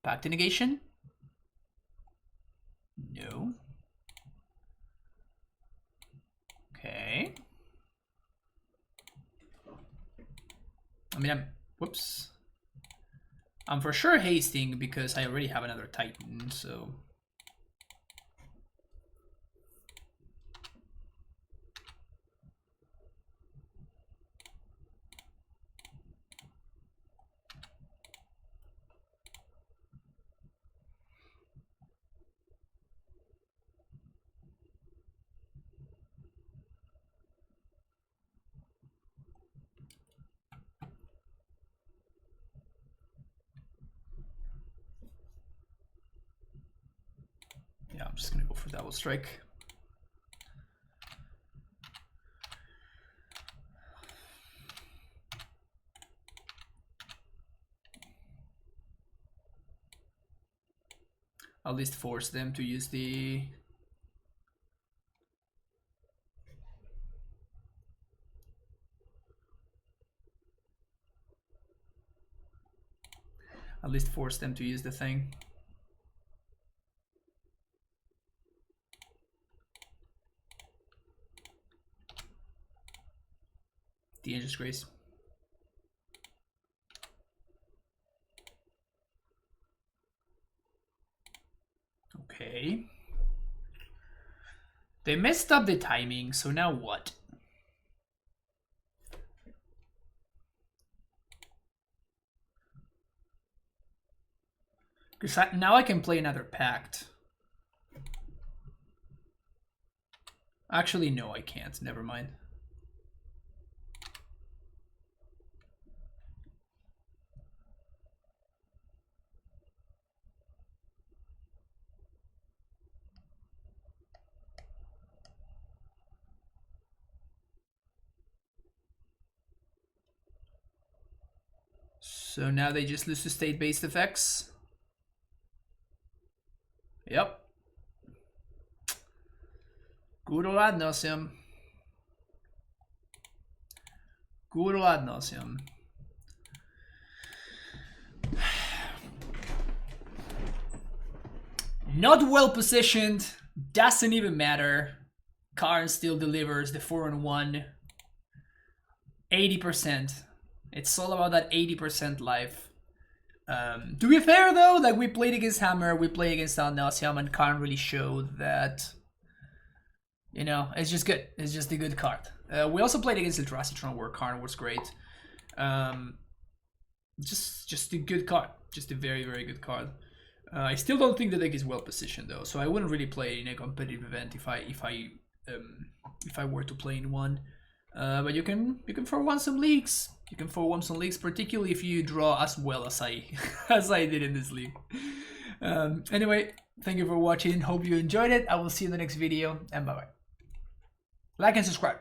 Back to negation? No. Okay. I mean, whoops. I'm for sure hasting because I already have another Titan, so... Yeah, I'm just gonna go for double strike. at least force them to use the... At least force them to use the thing. The Angel's Grace. Okay. They messed up the timing, so now what? Because now I can play another Pact. Actually, no, I can't. Never mind. So now they just lose to state-based effects. Yep. Good old Bad Nauseam. Good old Bad Nauseam. Not well positioned. Doesn't even matter. Karn still delivers the 4-on-1. 80%. It's all about that 80% life. To be fair though, like we played against Hammer, we played against Bad Nauseam, and Karn really showed that, you know, it's just good. It's just a good card. We also played against Eldrazi Tron where Karn was great. Just a good card. Just a very, very good card. I still don't think the deck is well positioned though, so I wouldn't really play it in a competitive event if I were to play in one. But you can 4-1 some leagues. You can 4-1 some leagues, particularly if you draw as well as I as I did in this league. Anyway, thank you for watching. Hope you enjoyed it. I will see you in the next video, and bye bye. Like and subscribe.